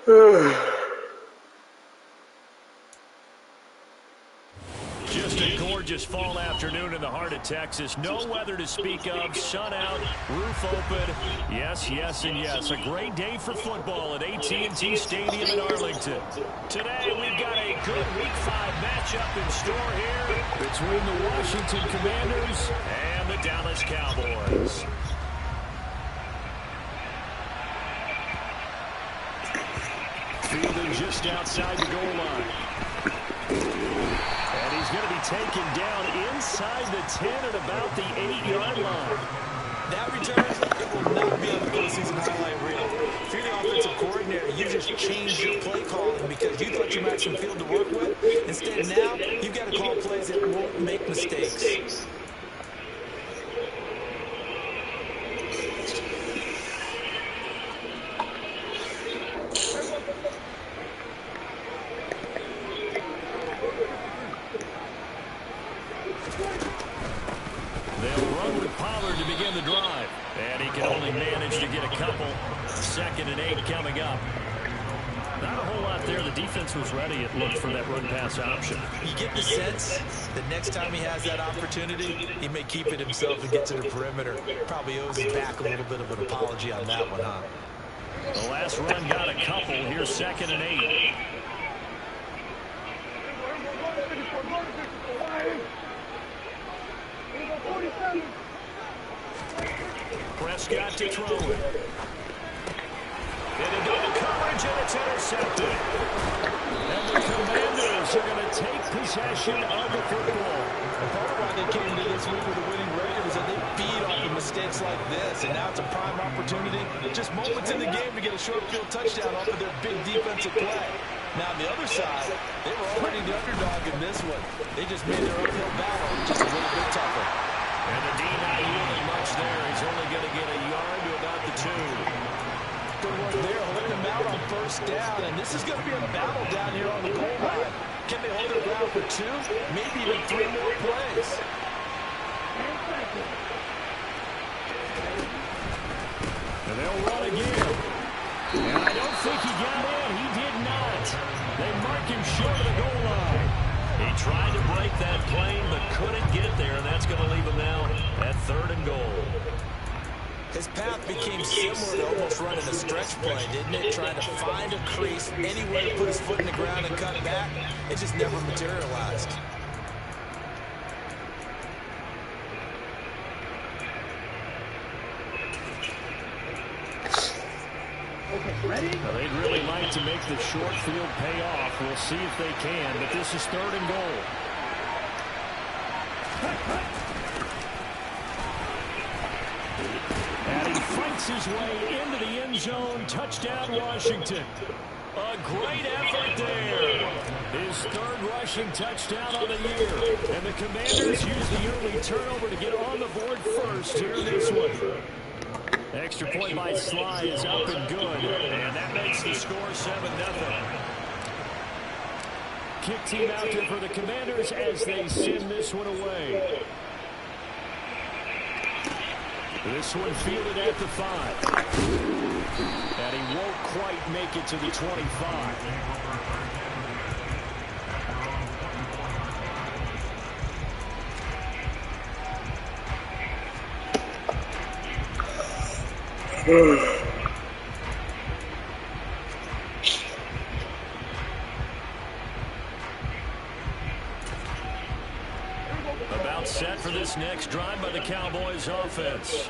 Just a gorgeous fall afternoon in the heart of Texas. No weather to speak of. Sun out, roof open. Yes, yes, and yes. A great day for football at AT&T Stadium in Arlington. Today, we've got a good Week 5 matchup in store here between the Washington Commanders and the Dallas Cowboys. Fielding just outside the goal line. And he's going to be taken down inside the 10 at about the 8-yard line. That return, it will not be on the postseason highlight reel. If you're the offensive coordinator, you just changed your play calling because you thought you had some field to work with. Instead, now, you've got to call plays that won't make mistakes. They'll run with Pollard to begin the drive. And he can only manage to get a couple. 2nd and 8 coming up. Not a whole lot there. The defense was ready, it looked, for that run-pass option. You get the sense that next time he has that opportunity, he may keep it himself and get to the perimeter. Probably owes his back a little bit of an apology on that one, huh? The last run got a couple. Here's 2nd and 8. Prescott to throw it. And into the coverage, and it's intercepted. And the Commanders are going to take possession of the football. And part of why they came into this week with a winning record is that they feed off of mistakes like this. And now it's a prime opportunity, just moments in the game, to get a short field touchdown off of their big defensive play. Now, on the other side, they were already the underdog in this one. They just made their uphill battle just a little bit tougher. And the D not yielding much there. He's only going to get a yard to about the 2. Good work there, holding them out on 1st down. And this is going to be a battle down here on the goal line. Can they hold their ground for 2? Maybe even 3 more plays. And they'll run again. And I don't think he got in. He did not. They mark him short of the goal line. He tried to break that plane, but couldn't get there, and that's going to leave him now at 3rd and goal. His path became similar to almost running a stretch play, didn't it? Trying to find a crease, anywhere to put his foot in the ground and cut back. It just never materialized. Now, they'd really like to make the short field pay off. We'll see if they can, but this is 3rd and goal. And he fights his way into the end zone. Touchdown, Washington. A great effort there. His 3rd rushing touchdown on the year. And the Commanders use the early turnover to get on the board first here in this one. Extra point by Sly is up and good. And that makes the score 7-0. Kick team out there for the Commanders as they send this one away. This one fielded at the 5. And he won't quite make it to the 25. About set for this next drive by the Cowboys offense.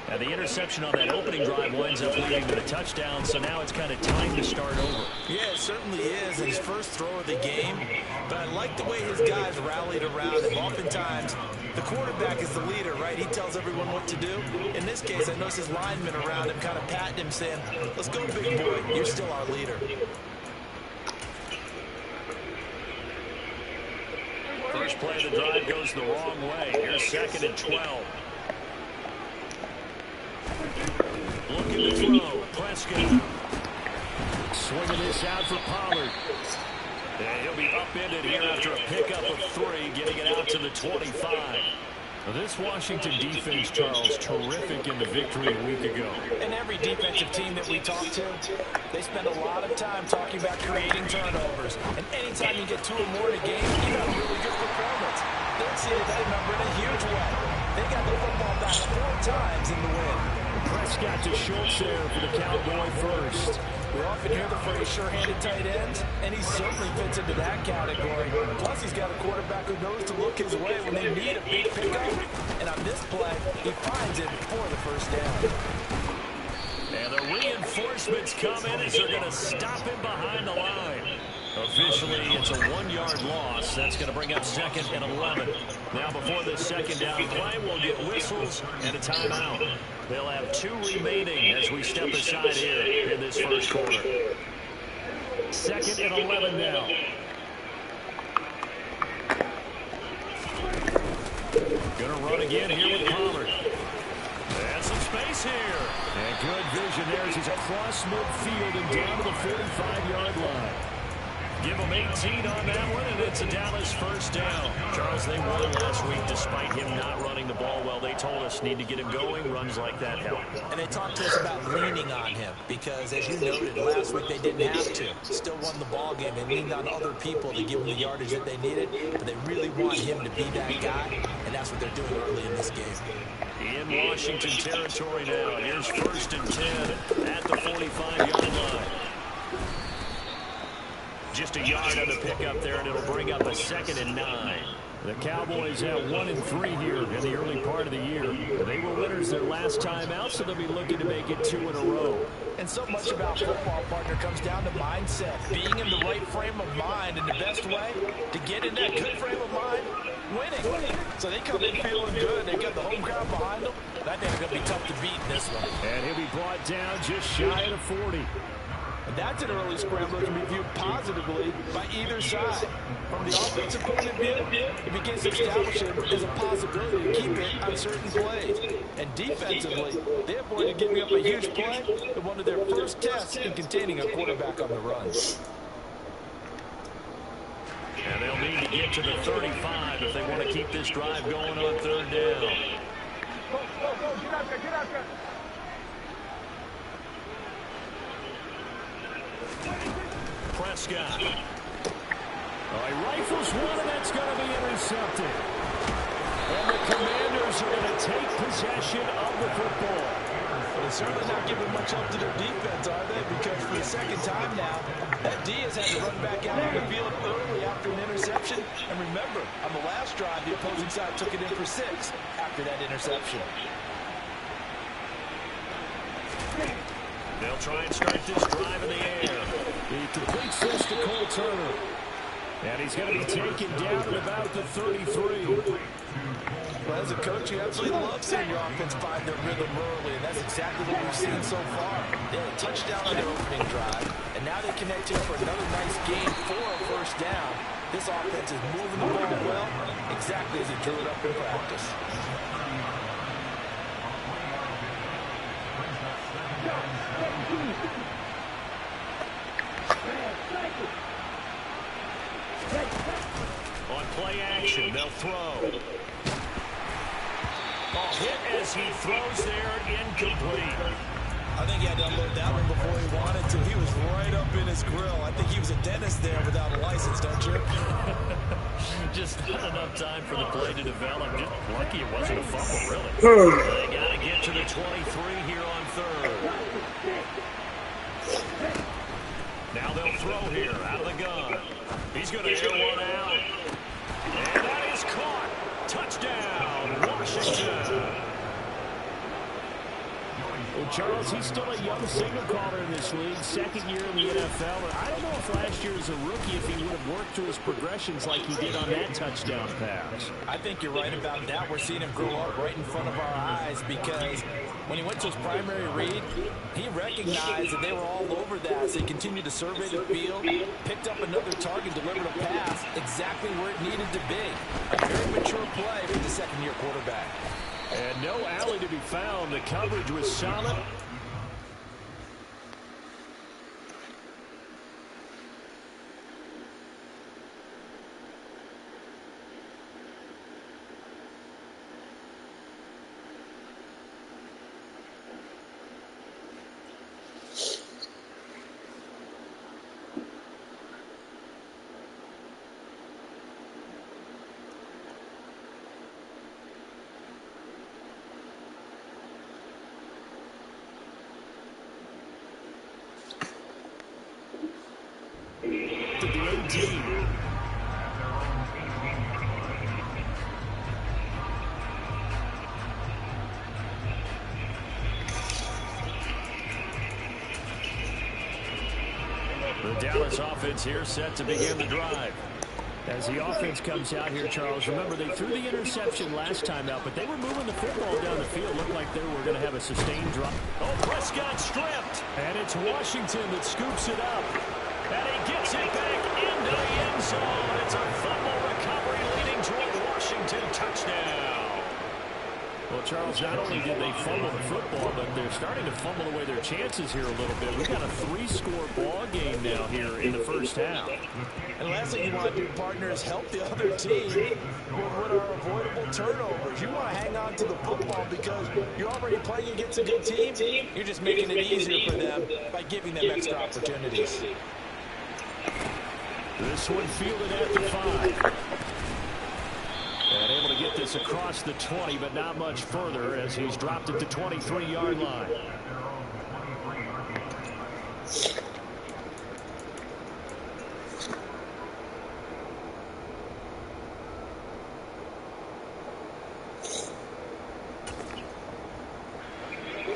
And the interception on that opening drive winds up leading to the touchdown, so now it's kind of time to start over. Yeah, it certainly is. His first throw of the game. But I like the way his guys rallied around him. Oftentimes, the quarterback is the leader, right? He tells everyone what to do. In this case, I noticed his linemen around him kind of patting him, saying, let's go, big boy. You're still our leader. First play of the drive goes the wrong way. Here's 2nd and 12. Looking to throw. Prescott. Swinging this out for Pollard. And he'll be upended here after a pickup of 3, getting it out to the 25. This Washington defense, Charles, terrific in the victory a week ago. And every defensive team that we talk to, they spend a lot of time talking about creating turnovers. And anytime you get 2 or more in a game, you got a really good performance. They exceeded that number in a huge way. They got the football back 4 times in the win. Prescott to Schultz there for the Cowboy first. We often hear the phrase sure-handed tight ends, and he certainly fits into that category. Plus, he's got a quarterback who knows to look his way when they need a big pickup. And on this play, he finds it for the first down. And the reinforcements come in as they're going to stop him behind the line. Officially, it's a 1-yard loss. That's going to bring up 2nd and 11. Now, before this second down play, we'll get whistles and a timeout. They'll have 2 remaining as we step aside here in this first quarter. 2nd and 11 now. Going to run again here with Pollard. And some space here. And good vision there as he's across midfield and down to the 45-yard line. Give him 18 on that one, and it's a Dallas first down. Charles, they won last week despite him not running the ball well. They told us need to get him going. Runs like that help. And they talked to us about leaning on him because, as you noted, last week they didn't have to. Still won the ball game. They leaned on other people to give them the yardage that they needed, but they really want him to be that guy, and that's what they're doing early in this game. In Washington territory now. Here's 1st and 10 at the 45-yard line. Just a yard on the pickup there, and it'll bring up a 2nd and 9. The Cowboys have 1 and 3 here in the early part of the year. They were winners their last time out, so they'll be looking to make it 2 in a row. And so much about football, partner, comes down to mindset. Being in the right frame of mind, and the best way to get in that good frame of mind, winning. So they come in feeling good. They got the home crowd behind them. And I think it's going to be tough to beat in this one. And he'll be brought down just shy of the 40. And that's an early scrambler to be viewed positively by either side. From the offensive point of view, it begins to establish it as a possibility to keep it on certain plays. And defensively, they avoided giving up a huge play in one of their first tests in containing a quarterback on the run. And they'll need to get to the 35 if they want to keep this drive going on 3rd down. Go, get out there. Prescott. He rifles one, and that's going to be intercepted. And the Commanders are going to take possession of the football. Well, they're certainly not giving much up to their defense, are they? Because for the second time now, that D has had to run back out on the field early after an interception. And remember, on the last drive, the opposing side took it in for 6 after that interception. They'll try and start this drive in the air. He completes this to Cole Turner. And he's going to be taken down at about the 33. Well, as a coach, you absolutely love seeing your offense find their rhythm early, and that's exactly what we've seen so far. They had a touchdown on their opening drive, and now they connect here for another nice game for a first down. This offense is moving the ball well, exactly as it drew it up in practice. On play action, they'll throw. Ball hit as he throws there, incomplete. I think he had to unload that one before he wanted to. He was right up in his grill. I think he was a dentist there without a license, don't you? Just not enough time for the play to develop. Just lucky it wasn't a fumble, really. They got to get to the 23 here on 3rd. Now they'll throw here out of the gun. He's going to air one out. And that is caught. Touchdown, Washington. Well, Charles, he's still a young signal caller in this league, 2nd year in the NFL. And I don't know if last year as a rookie, if he would have worked through his progressions like he did on that touchdown pass. I think you're right about that. We're seeing him grow up right in front of our eyes because when he went to his primary read, he recognized that they were all over that. So he continued to survey the field, picked up another target, delivered a pass exactly where it needed to be. A very mature play for the 2nd-year quarterback. And no alley to be found. The coverage was solid. The Dallas offense here set to begin the drive. As the offense comes out here, Charles, remember they threw the interception last time out, but they were moving the football down the field. Looked like they were going to have a sustained drop. Oh, Prescott stripped. And it's Washington that scoops it up. And he gets it back into the end zone. It's a fumble recovery leading to a Washington touchdown. Well, Charles, not only did they fumble the football, but they're starting to fumble away their chances here a little bit. We've got a 3-score ball game now here in the first half. And last thing you want to do, partner, is help the other team with what are avoidable turnovers. You want to hang on to the football because you're already playing against a good team. You're just making it easier for them by giving them extra opportunities. This one fielded at the 5. And able to get this across the 20, but not much further as he's dropped it to 23-yard line.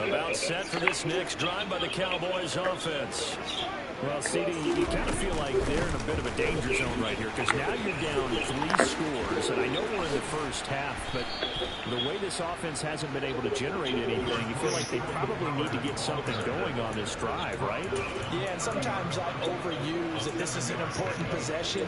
About set for this next drive by the Cowboys offense. Well, CD, you kind of feel like they're in a bit of a danger zone right here because now you're down 3 scores, and I know we're in the first half, but the way this offense hasn't been able to generate anything, you feel like they probably need to get something going on this drive, right? Yeah, and sometimes I overuse that this is an important possession,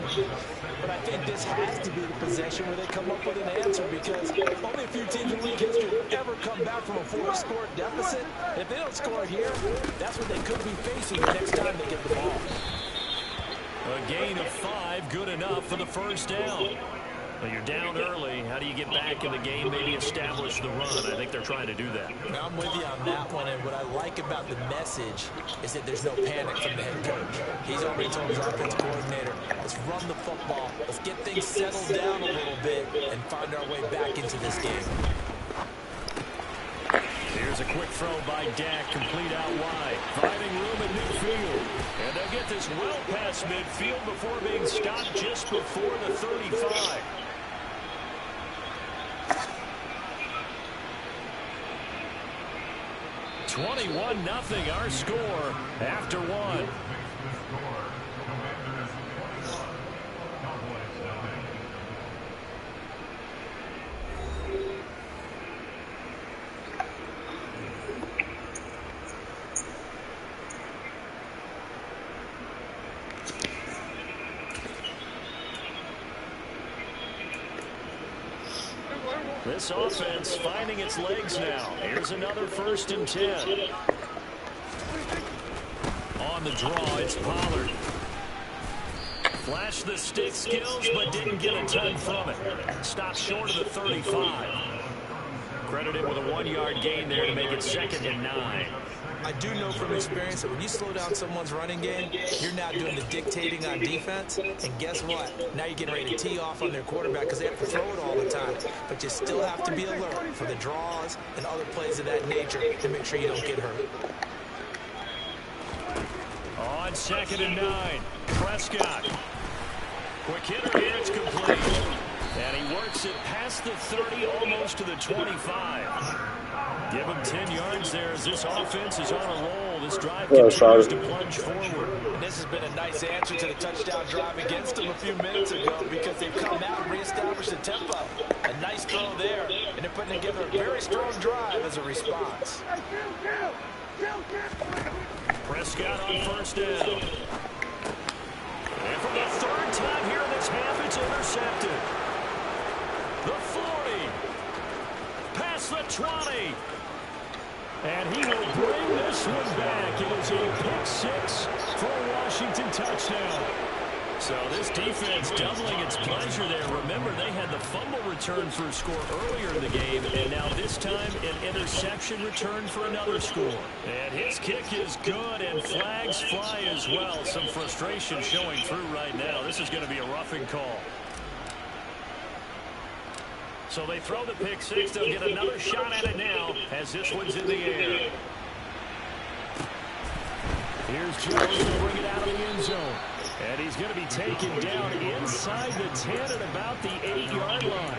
but I think this has to be the possession where they come up with an answer because only a few teams in league history have ever come back from a 4-score deficit. If they don't score here, that's what they could be facing the next time they get the ball. A gain of 5, good enough for the first down. But you're down early. How do you get back in the game, maybe establish the run? I think they're trying to do that. I'm with you on that one, and what I like about the message is that there's no panic from the head coach. He's already told his offensive coordinator, let's run the football, let's get things settled down a little bit, and find our way back into this game. Here's a quick throw by Dak, complete out wide. Finding room at midfield. And they'll get this well past midfield before being stopped just before the 35. (21-0) our score after 1. This offense finding its legs now. Here's another 1st and 10. On the draw, it's Pollard. Flashed the stick skills, but didn't get a ton from it. Stopped short of the 35. Credited with a 1-yard gain there to make it 2nd and 9. I do know from experience that when you slow down someone's running game, you're now doing the dictating on defense. And guess what? Now you're getting ready to tee off on their quarterback because they have to throw it all the time. But you still have to be alert for the draws and other plays of that nature to make sure you don't get hurt. On 2nd and 9, Prescott. Quick hitter here, it's complete. And he works it past the 30, almost to the 25. Give him 10 yards there as this offense is on a roll. This drive continues to plunge forward. And this has been a nice answer to the touchdown drive against them a few minutes ago because they've come out and reestablished the tempo. A nice throw there, and they're putting together a very strong drive as a response. Prescott on 1st down. And for the 3rd time here in this half, it's intercepted. The 40. Past the 20. And he will bring this one back. It is a pick 6 for a Washington touchdown. So this defense doubling its pleasure there. Remember, they had the fumble return for a score earlier in the game, and now this time an interception return for another score. And his kick is good, and flags fly as well. Some frustration showing through right now. This is going to be a roughing call. So they throw the pick 6. They'll get another shot at it now as this one's in the air. Here's Jones to bring it out of the end zone. And he's going to be taken down inside the 10 at about the 8-yard line.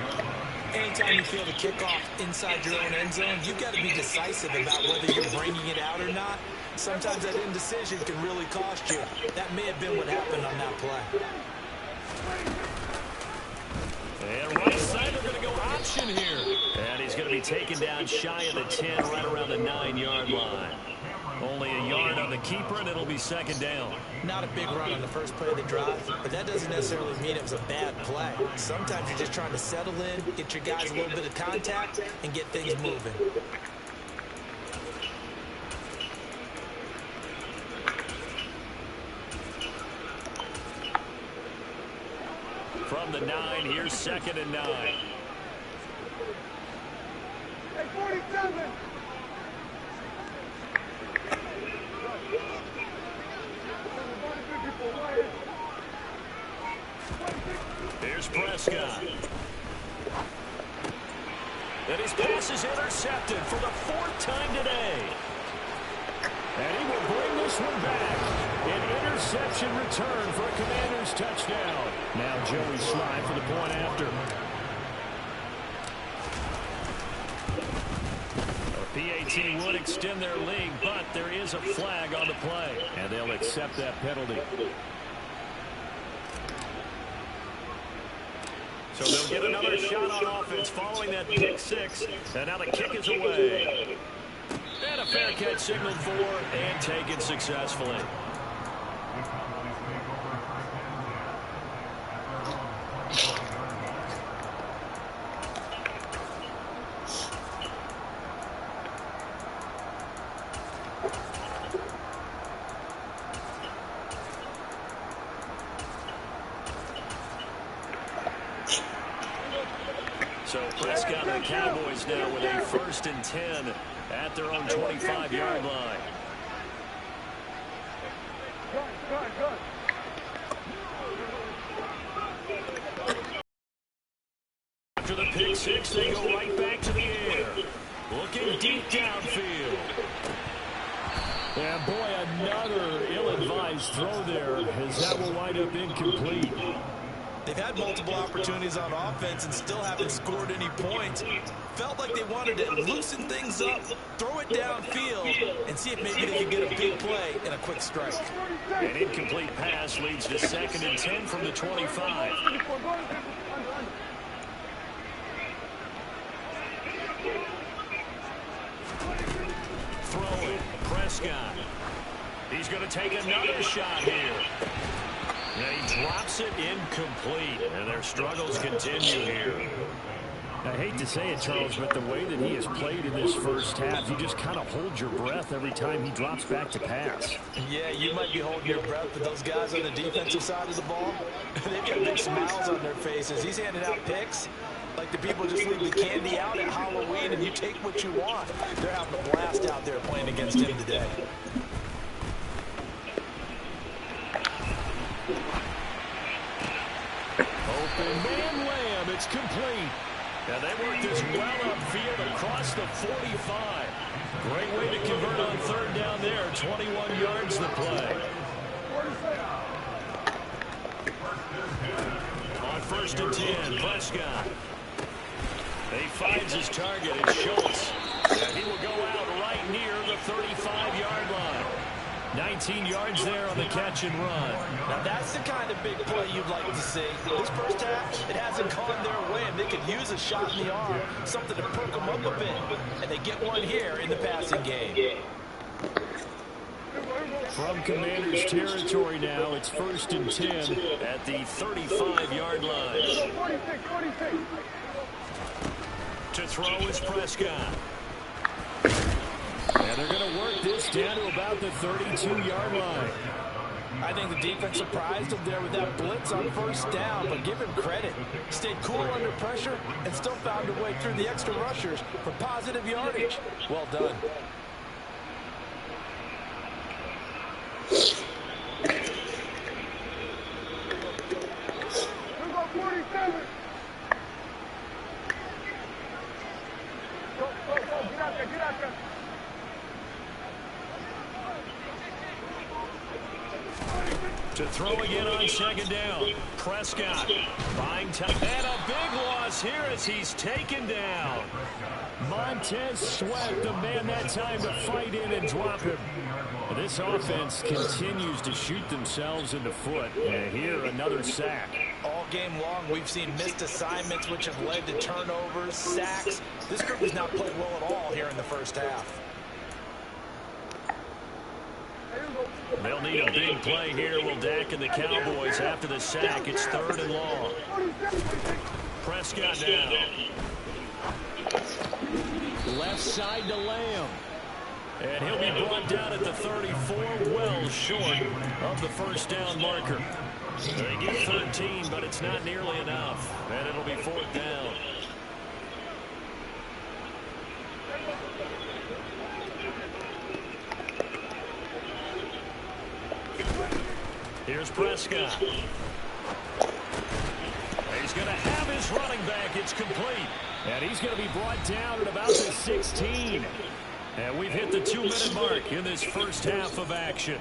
Anytime you feel the kickoff inside your own end zone, you've got to be decisive about whether you're bringing it out or not. Sometimes that indecision can really cost you. That may have been what happened on that play. And right side, they're going to go option here. And he's going to be taken down shy of the 10, right around the 9-yard line. Only a yard on the keeper, and it'll be second down. Not a big run on the first play of the drive, but that doesn't necessarily mean it was a bad play. Sometimes you're just trying to settle in, get your guys a little bit of contact, and get things moving. From the 9, here's second and 9. Hey, 47. Here's Prescott. And his pass is intercepted for the 4th time today. And he will bring this one back. An interception return for a Commanders touchdown. Now Joey Slye for the point after. PAT would extend their lead, but there is a flag on the play. And they'll accept that penalty. So they'll get another shot on offense following that pick 6. And now the kick is away. And a fair catch signaled for and taken successfully. So Prescott and the Cowboys now with a 1st and 10 at their own 25-yard line. After the pick 6, they go right back to the air. Looking deep downfield. And boy, another ill-advised throw there as that will wind up incomplete. They've had multiple opportunities on offense and still haven't scored any points. Felt like they wanted to loosen things up, throw it downfield, and see if maybe they could get a big play and a quick strike. An incomplete pass leads to 2nd and 10 from the 25. Throwing, Prescott. He's going to take another shot here. And he drops it incomplete, and their struggles continue here. I hate to say it, Charles, but the way that he has played in this first half, you just kind of hold your breath every time he drops back to pass. Yeah, you might be holding your breath, but those guys on the defensive side of the ball, they've got big smiles on their faces. He's handing out picks like the people just leave the candy out at Halloween, and you take what you want. They're having a blast out there playing against him today. Open man Lamb, it's complete. And they work this well upfield across the 45. Great way to convert on 3rd down there. 21 yards to play. On 1st and 10, Prescott. He finds his target, it's Schultz. And he will go out right near the 35-yard line. 19 yards there on the catch and run. Now that's the kind of big play you'd like to see. This first half, it hasn't gone their way, and they could use a shot in the arm, something to perk them up a bit. And they get one here in the passing game. From Commanders territory now, it's 1st and 10 at the 35-yard line. 46. To throw is Prescott. And they're going to work this down to about the 32-yard line. I think the defense surprised him there with that blitz on 1st down, but give him credit. Stayed cool under pressure and still found a way through the extra rushers for positive yardage. Well done. Get out there. To throw again on second down. Prescott buying time. And a big loss here as he's taken down. Montez Sweat, the man that time to fight in and drop him. This offense continues to shoot themselves in the foot. And here, another sack. All game long, we've seen missed assignments, which have led to turnovers, sacks. This group has not played well at all here in the first half. They'll need a big play here, will Dak and the Cowboys after the sack. It's 3rd and long. Prescott down. Left side to Lamb. And he'll be brought down at the 34, well short of the first down marker. They get 13, but it's not nearly enough. And it'll be 4th down. Here's Prescott. He's going to have his running back. It's complete. And he's going to be brought down at about the 16. And we've hit the 2-minute mark in this first half of action.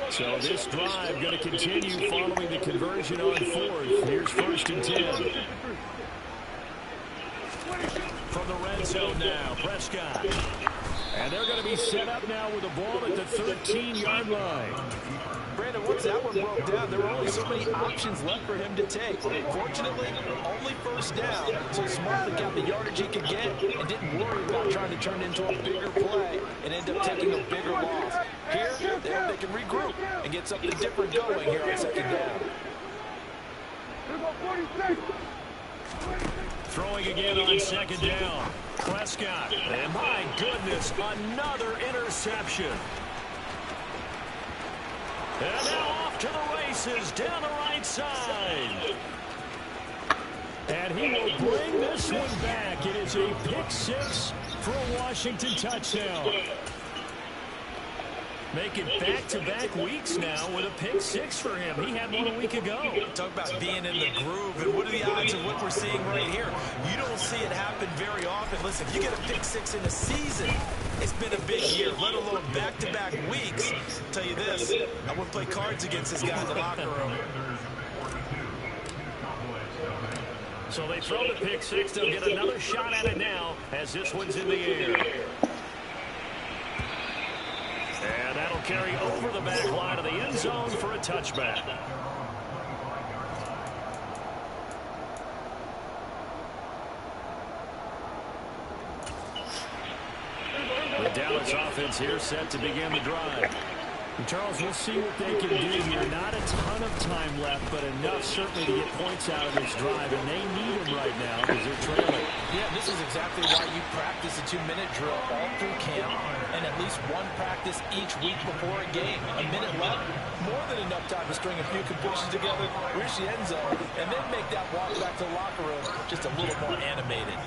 So this drive going to continue following the conversion on 4th. Here's 1st and 10. From the red zone now, Prescott. And they're going to be set up now with the ball at the 13-yard line. Brandon, once that one broke down, there were only so many options left for him to take. Fortunately, only first down, so smartly got the yardage he could get and didn't worry about trying to turn it into a bigger play and end up taking a bigger loss. Here, they hope they can regroup and get something different going here on second down. Throwing again on second down. Prescott. And my goodness, another interception. And now off to the races down the right side. And he will bring this one back. It is a pick-6 for a Washington touchdown. Making back-to-back weeks now with a pick-6 for him. He had one a week ago. Talk about being in the groove, and what are the odds of what we're seeing right here? You don't see it happen very often. Listen, if you get a pick-6 in a season, it's been a big year, let alone back-to-back weeks. I'll tell you this, I wouldn't play cards against this guy in the locker room. So they throw the pick-6. They'll get another shot at it now as this one's in the air. And that'll carry over the back line of the end zone for a touchback. The Dallas offense here set to begin the drive. And Charles, we'll see what they can do here. Not a ton of time left, but enough certainly to get points out of this drive. And they need them right now because they're trailing. Yeah, this is exactly why you practice a 2-minute drill all through camp and at least one practice each week before a game. A minute left, more than enough time to string a few completions together, reach the end zone, and then make that walk back to the locker room just a little more animated.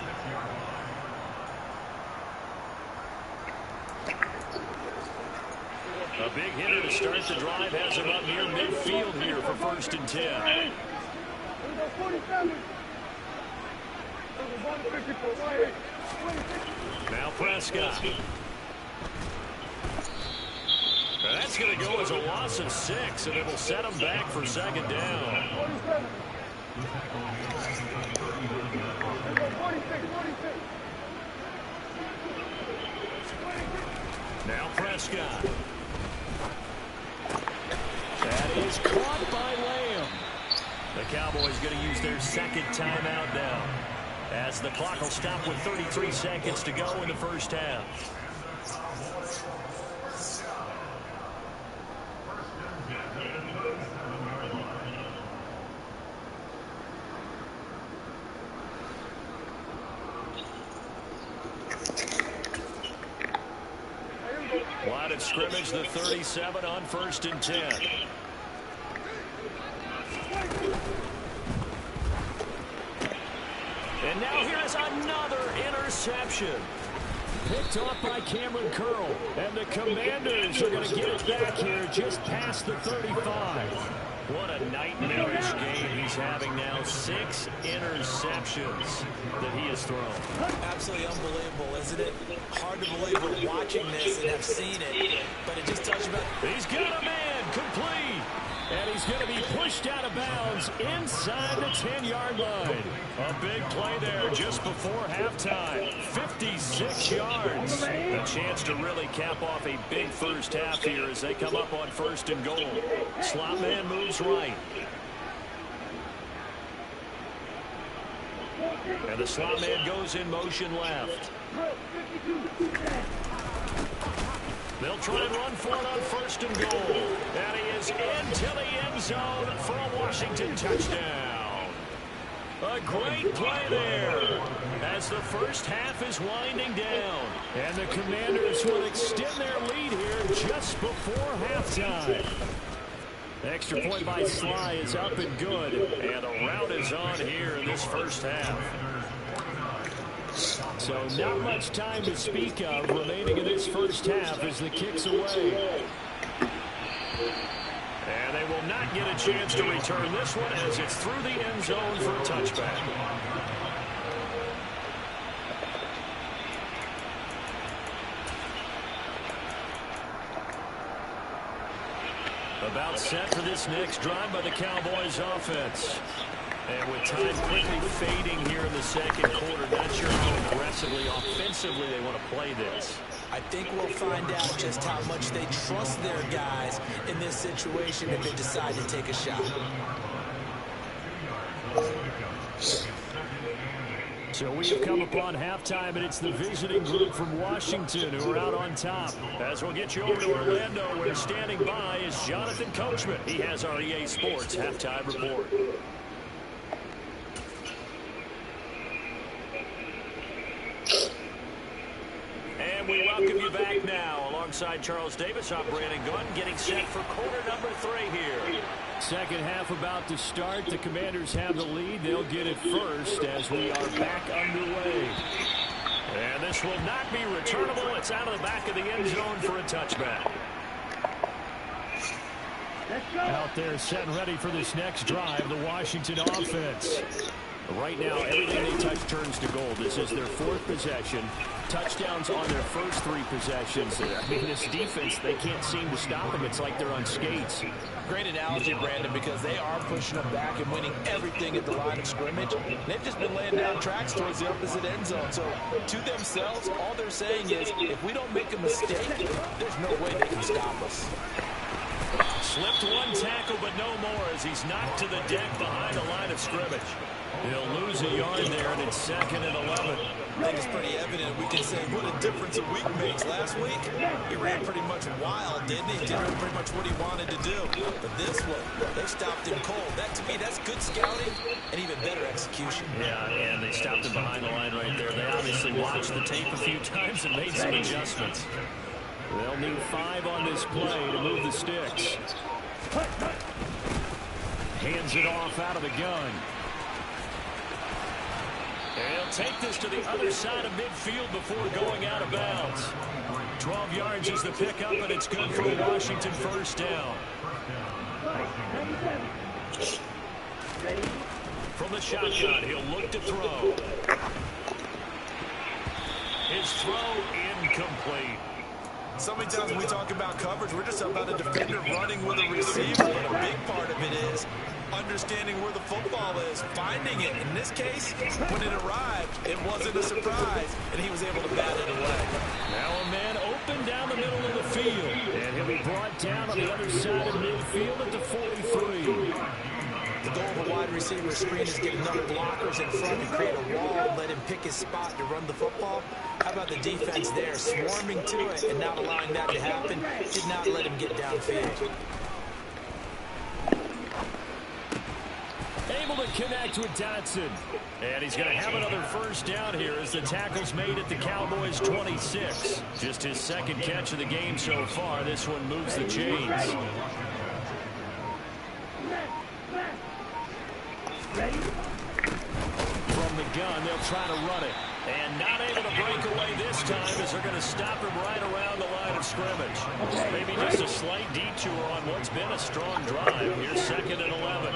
A big hitter to start the drive has him up near midfield here for 1st and 10. Now Prescott. That's going to go as a loss of 6, and it will set him back for second down. Now Prescott. That is caught by Lamb. The Cowboys going to use their second timeout now, as the clock will stop with 33 seconds to go in the first half. Line of scrimmage, the 37 on 1st and 10. And now here's another interception. Picked off by Cameron Curl. And the Commanders are going to get it back here just past the 35. What a nightmarish game he's having now. 6 interceptions that he has thrown. Absolutely unbelievable, isn't it? Hard to believe we're watching this and have seen it, but it just He's got a man complete. And he's going to be pushed out of bounds inside the 10-yard line. A big play there just before halftime. 56 yards. A chance to really cap off a big first half here as they come up on 1st and goal. Slot man moves right. And the slot man goes in motion left. They'll try and run for it on 1st and goal. And he is into the end zone for a Washington touchdown. A great play there as the first half is winding down. And the Commanders will extend their lead here just before halftime. Extra point by Sly is up and good. And a rout is on here in this first half. So not much time to speak of remaining in this first half as the kick's away. And they will not get a chance to return this one as it's through the end zone for a touchback. About set for this next drive by the Cowboys offense. And with time quickly fading here in the second quarter, not sure how aggressively, offensively they want to play this. I think we'll find out just how much they trust their guys in this situation if they decide to take a shot. So we have come upon halftime, and it's the visiting group from Washington who are out on top. As we'll get you over to Orlando, where standing by is Jonathan Coachman. He has our EA Sports halftime report. And we welcome you back now. Alongside Charles Davis, I'm Brandon Gunn, getting set for quarter number 3 here. Second half about to start. The Commanders have the lead. They'll get it first as we are back underway. And this will not be returnable. It's out of the back of the end zone for a touchback. Out there set and ready for this next drive, the Washington offense. Right now, everything they touch turns to gold. This is their 4th possession. Touchdowns on their first 3 possessions. I mean, this defense, they can't seem to stop them. It's like they're on skates. Great analogy, Brandon, because they are pushing them back and winning everything at the line of scrimmage. They've just been laying down tracks towards the opposite end zone. So, to themselves, all they're saying is, if we don't make a mistake, there's no way they can stop us. Slipped one tackle, but no more as he's knocked to the deck behind the line of scrimmage. He'll lose a yard there, and it's 2nd and 11. I think it's pretty evident. We can say what a difference a week makes. Last week, he ran pretty much wild, didn't he? Did pretty much what he wanted to do. But this one, they stopped him cold. That, to me, that's good scouting and even better execution. Yeah, and they stopped him behind the line right there. They obviously watched the tape a few times and made some adjustments. They'll need 5 on this play to move the sticks. Hands it off out of the gun. And he'll take this to the other side of midfield before going out of bounds. 12 yards is the pickup, and it's good for a Washington first down. From the shotgun, he'll look to throw. His throw incomplete. So many times when we talk about coverage, we're just about a defender running with a receiver, but a big part of it is understanding where the football is, finding it. In this case, when it arrived, it wasn't a surprise, and he was able to bat it away. Now a man open down the middle of the field, and he'll be brought down on the other side of midfield at the 43. The goal of a wide receiver screen is get enough blockers in front and create a wall and let him pick his spot to run the football. How about the defense there, swarming to it and not allowing that to happen? Did not let him get downfield. Able to connect with Dotson. And he's going to have another first down here as the tackle's made at the Cowboys' 26. Just his 2nd catch of the game so far. This one moves the chains. From the gun, they'll try to run it. And not able to break away this time as they're going to stop him right around the line of scrimmage. Maybe just a slight detour on what's been a strong drive. Here's 2nd and 11.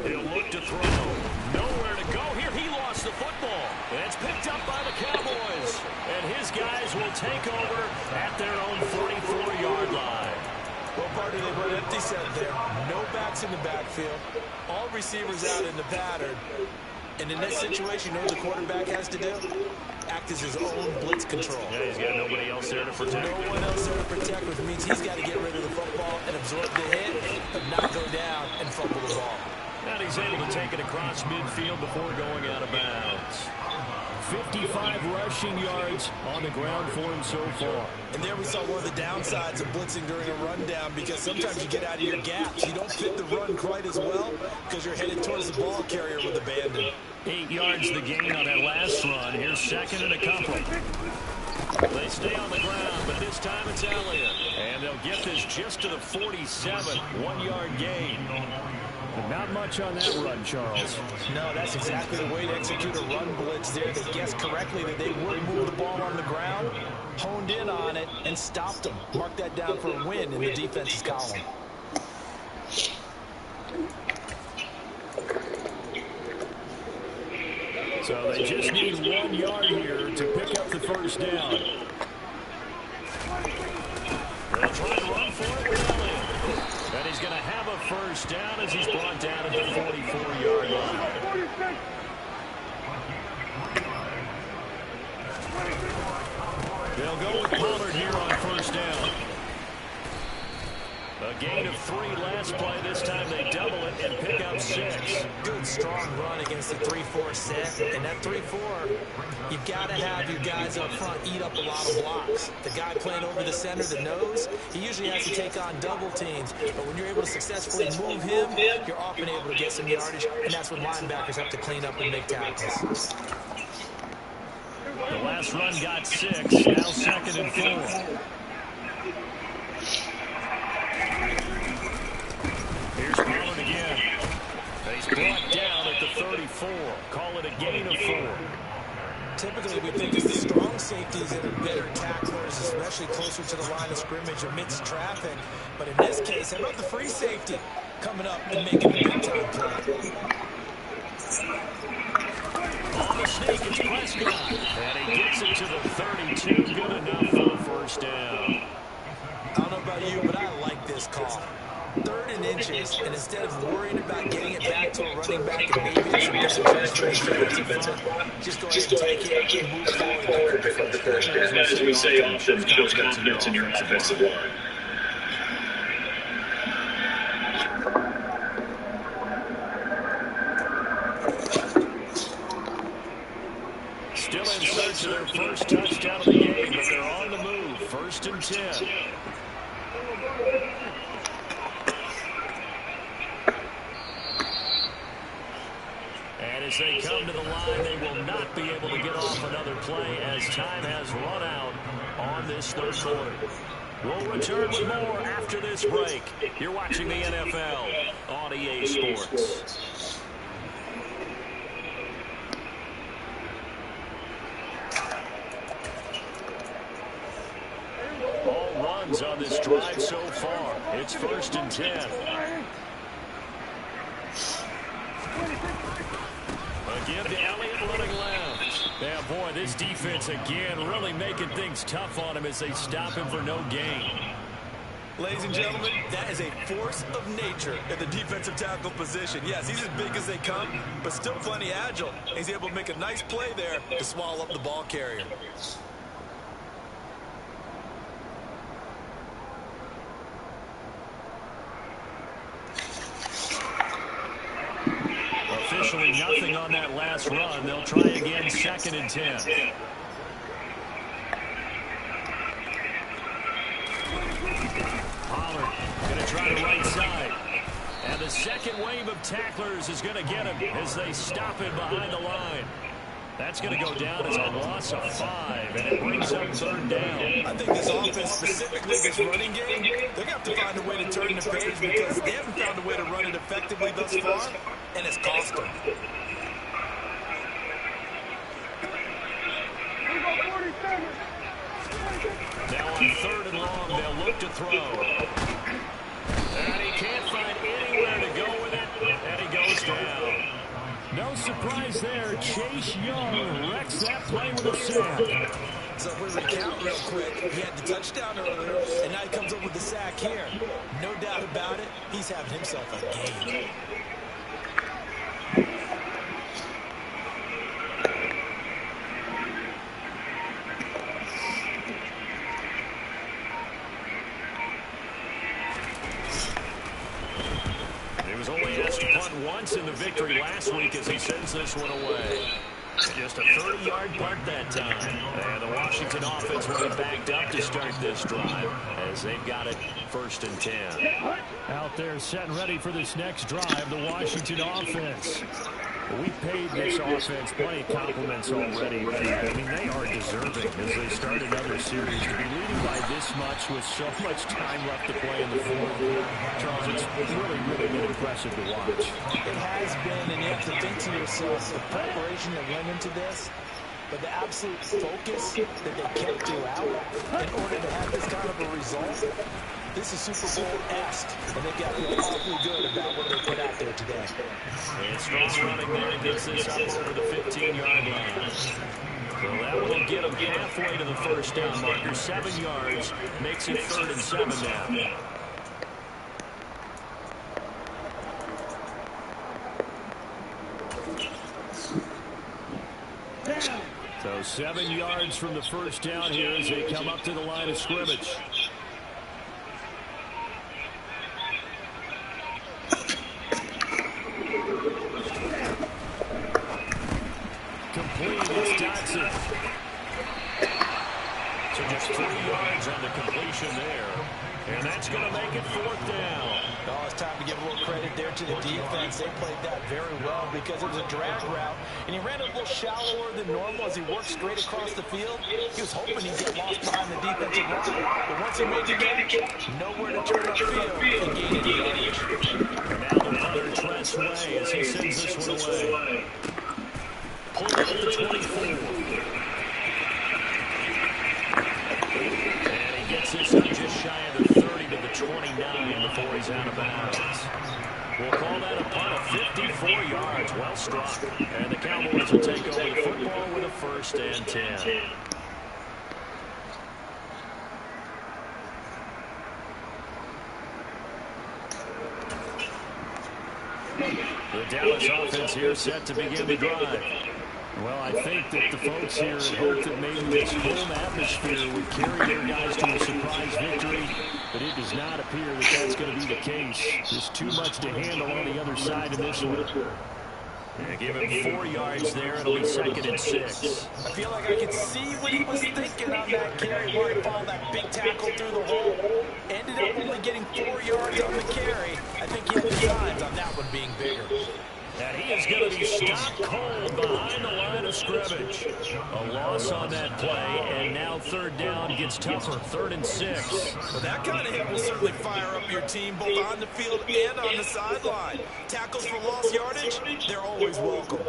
He'll look to throw. Nowhere to go here. He lost the football. And it's picked up by the Cowboys. And his guy guys will take over at their own 44-yard line. Well, partner, they run empty set there. No backs in the backfield. All receivers out in the pattern. And in this situation, you know what the quarterback has to do? Act as his own blitz control. Yeah, he's got nobody else there to protect. No one else there to protect, which means he's got to get rid of the football and absorb the hit, but not go down and fumble the ball. And he's able to take it across midfield before going out of bounds. 55 rushing yards on the ground for him so far. And there we saw one of the downsides of blitzing during a rundown, because sometimes you get out of your gaps. You don't fit the run quite as well because you're headed towards the ball carrier with abandon. 8 yards the gain on that last run. Here's second and a couple. They stay on the ground, but this time it's Elliott. And they'll get this just to the 47. 1-yard gain. But not much on that run, Charles. No, that's exactly the way to execute a run blitz there. They guessed correctly that they would move the ball on the ground, honed in on it, and stopped them. Mark that down for a win in the defense's column. So they just need 1 yard here to pick up the first down. They'll try to run for it with Elliott. And he's going to have a first down as he's brought down at the 44-yard line. They'll go with Pollard here on first down. A gain of 3 last play. This time they double it and pick up 6. Good, strong run against the 3-4 set. And that 3-4, you've got to have your guys up front eat up a lot of blocks. The guy playing over the center, the nose, he usually has to take on double teams. But when you're able to successfully move him, you're often able to get some yardage. And that's when linebackers have to clean up and make tackles. The last run got 6. Now second and 4. Here's Pollard again. He's brought down at the 34. Call it a gain of 4. Typically, we think it's the strong safeties that are better tacklers, especially closer to the line of scrimmage amidst traffic. But in this case, how about the free safety coming up and making a big-time play? On the sneak, it's Prescott. And he gets it to the 32. Good enough for a first down. I don't know about you, but I like this call. 3rd and inches, and instead of worrying about getting it back to a running back and maybe there's some defensive front, just go ahead and take it and move forward and pick up the first down. As we say often, shows confidence in your offensive line. Still in search of their first touchdown of the game, but they're on the move. 1st and 10. And as they come to the line, they will not be able to get off another play as time has run out on this 3rd quarter. We'll return with more after this break. You're watching the NFL on EA Sports. All runs on this drive so far. It's 1st and 10. Again to Elliott running left. Yeah, boy, this defense again really making things tough on him as they stop him for no gain. Ladies and gentlemen, that is a force of nature at the defensive tackle position. Yes, he's as big as they come, but still plenty agile. He's able to make a nice play there to swallow up the ball carrier. Officially nothing on that last run. They'll try again 2nd and 10. Pollard going to try the right side. And the second wave of tacklers is going to get him as they stop him behind the line. That's going to go down as a loss of 5, and it brings up 3rd down. I think this offense, specifically this running game, they're going to have to find a way to turn the page because they haven't found a way to run it effectively thus far, and it's cost them. Now on 3rd and long, they'll look to throw. And he can't find anywhere to go with it, and he goes down. No surprise there. Chase Young wrecks that play with a sack. So if we recount real quick, he had the touchdown earlier, and now he comes up with the sack here. No doubt about it, he's having himself a game. He was only asked to punt once in the victory last week as he sends this one away. Just a 30-yard punt that time. And the Washington offense will be backed up to start this drive as they've got it 1st and 10. Out there set and ready for this next drive, the Washington offense. We paid this offense plenty of compliments already. I mean, they are deserving as they start another series. To be leading by this much with so much time left to play in the fourth, Charles, it's really, really been impressive to watch. It has been, and you have to think to yourself, the preparation that went into this, but the absolute focus that they kept throughout in order to have this kind of a result. This is Super Bowl-esque, and they got awfully good about what they put out there today. And strong running there gets this up over the 15-yard line. So that will get them halfway to the first down marker. 7 yards makes it 3rd and 7 now. So 7 yards from the first down here as they come up to the line of scrimmage. Complete, it's Dotson. So just 3 yards on the completion there. And that's going to make it 4th down. Oh, it's time to give a little credit there to the defense. They played that very well because it was a drag route, and he ran a little shallower than normal as he worked straight across the field. He was hoping he'd get lost behind the defensive line, but once he made the catch, nowhere to turn upfield and gain any yardage. And now the punter, Tress Way, as he sends this one away. Pulled up the 24. Gets this up just shy of the 30 to the 29 before he's out of bounds. We'll call that a punt of 54 yards. Well struck. And the Cowboys will take over the football with a 1st and 10. The Dallas offense here set to begin the drive. Well, I think that the folks here hope that maybe this home atmosphere would carry their guys to a surprise victory, but it does not appear that that's going to be the case. Just too much to handle on the other side of this one. Yeah, give him 4 yards there. It'll be 2nd and 6. I feel like I could see what he was thinking on that carry where he followed that big tackle through the hole. Ended up only getting 4 yards on the carry. I think he had designs on that one being bigger. And he is going to be stopped cold behind the line of scrimmage. A loss on that play, and now 3rd down gets tougher, 3rd and 6. Well, that kind of hit will certainly fire up your team both on the field and on the sideline. Tackles for lost yardage, they're always welcome.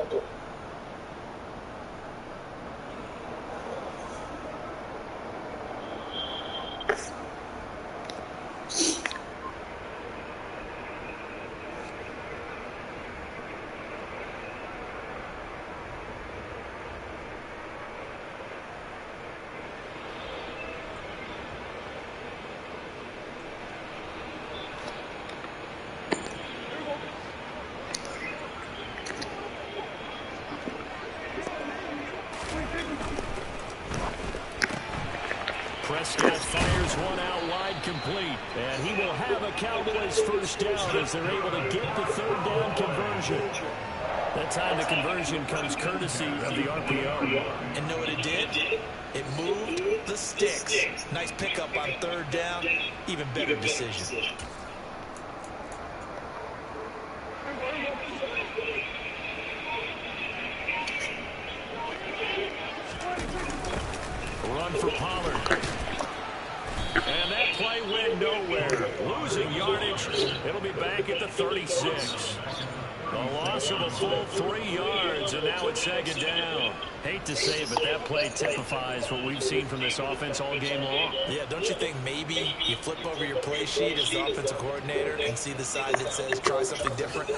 Prescott fires one out wide, complete. And he will have a Cowboys 1st down as they're able to get the 3rd down conversion. That time the conversion comes courtesy of the RPO. And know what it did? It moved the sticks. Nice pickup on 3rd down. Even better decision. Run for Pollard. And that play went nowhere. Losing yardage. It'll be back at the 36. A loss of a full 3 yards, and now it's second down. Hate to say it, but that play typifies what we've seen from this offense all game long. Yeah, don't you think maybe you flip over your play sheet as the offensive coordinator and see the side that says try something different?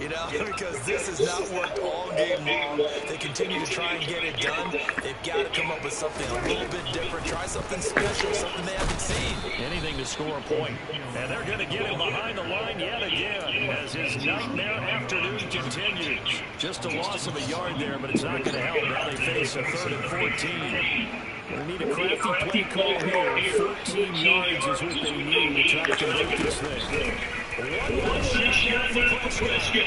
You know, because this has not worked all game long. They continue to try and get it done. They've got to come up with something a little bit different. Try something special, something they haven't seen. Anything to score a point. And they're going to get him behind the line yet again as his nightmare afternoon continues. Just a loss of a yard there, but it's not going to help. Now they face a 3rd and 14. Going to need a crafty play call here. 14 yards is what they need to try to convert this thing. One shot for Prescott.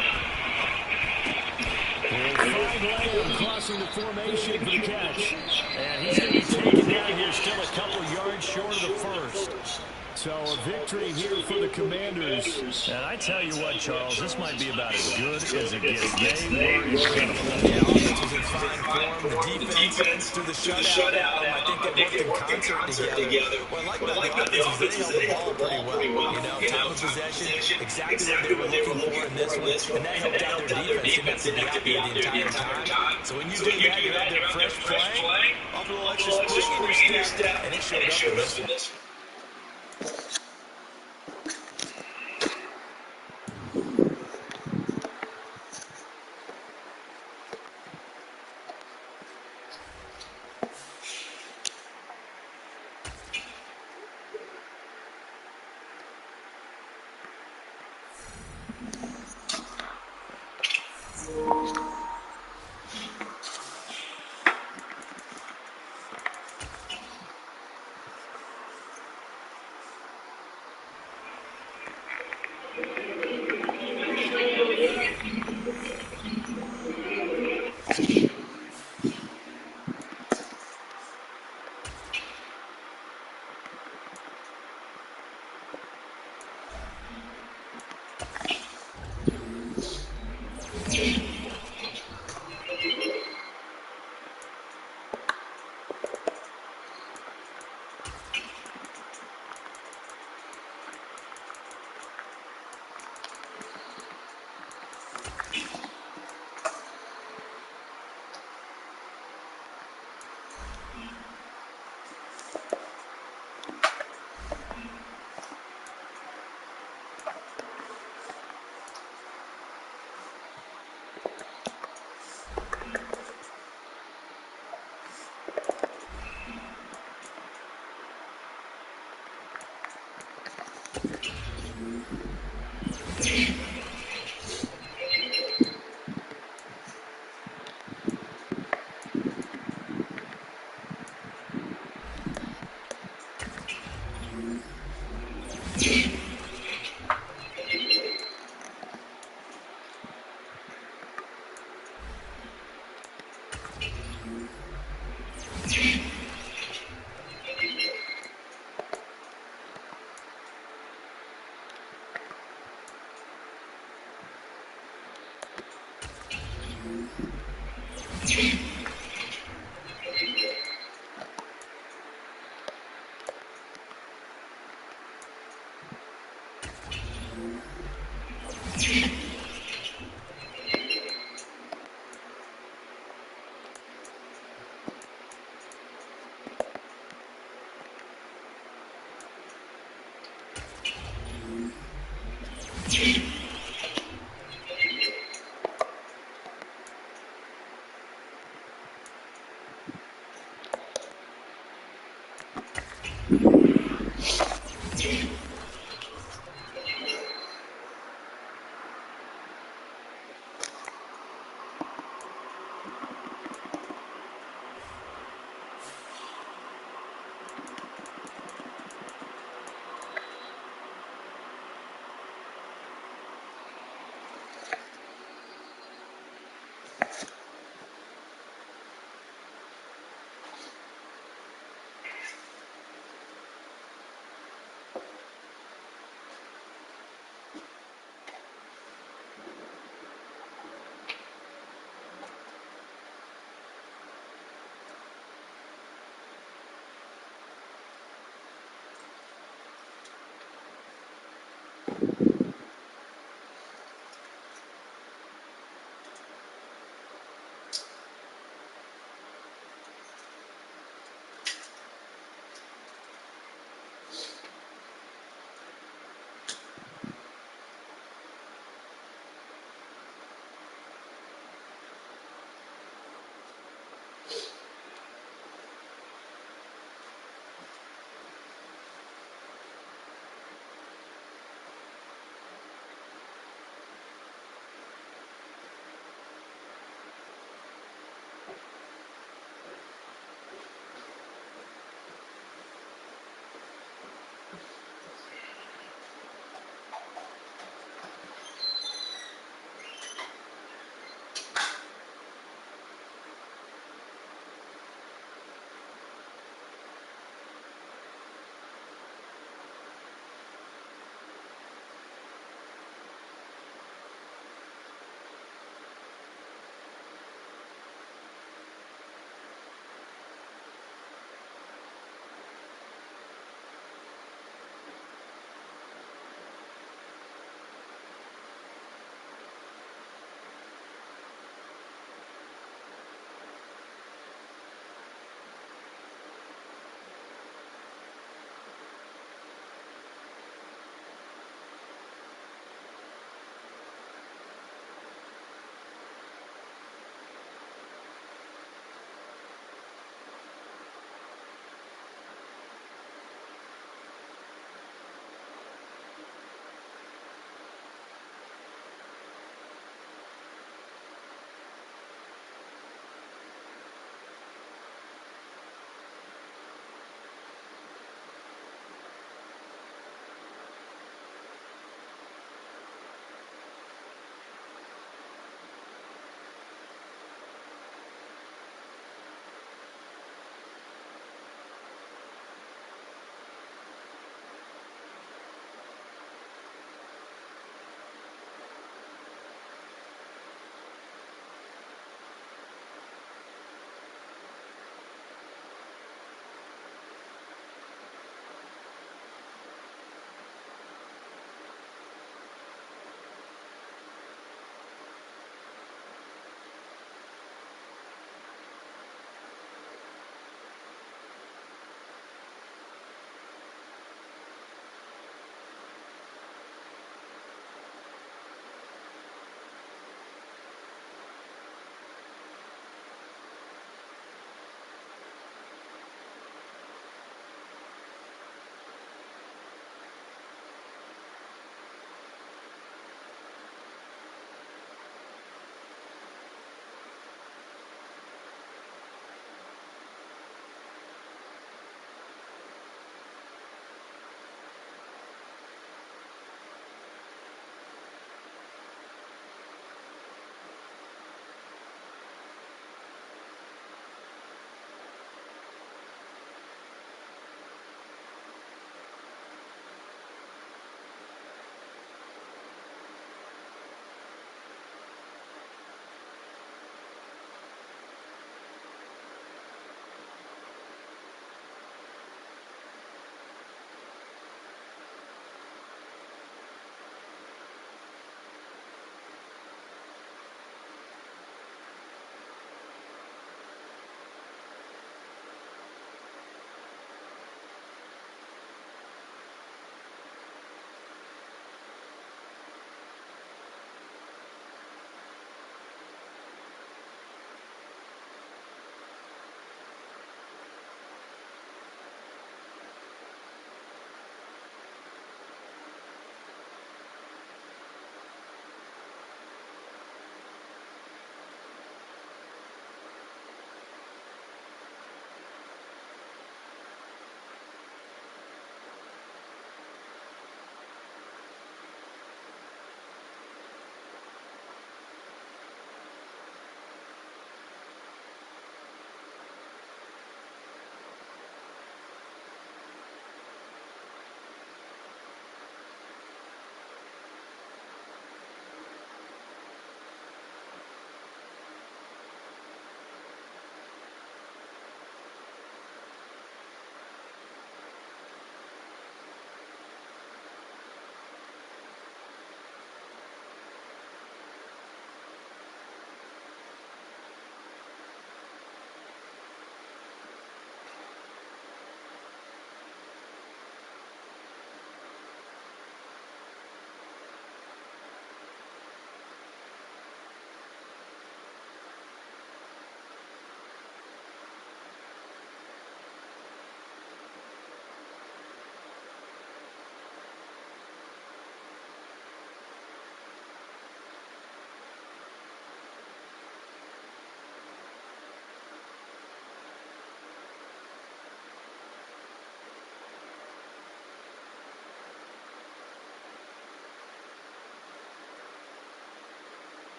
And Frank Lamb crossing the formation for the catch. And he's going to be taken down here, still a couple yards short of the first. So a victory here for the Commanders. And I tell you what, Charles, this might be about as good as it gets. They were incredible. Yeah, offense was in fine form. The defense through the shutout. I think they worked in concert together. Well, I like about the offense is they held the ball pretty well. You know, time of possession, exactly what they were looking for in this one. And that helped out their defense. Didn't have to be out there the entire time. So when you do that, you have that fresh play, off a little extra spring in your step, and it showed up in this one.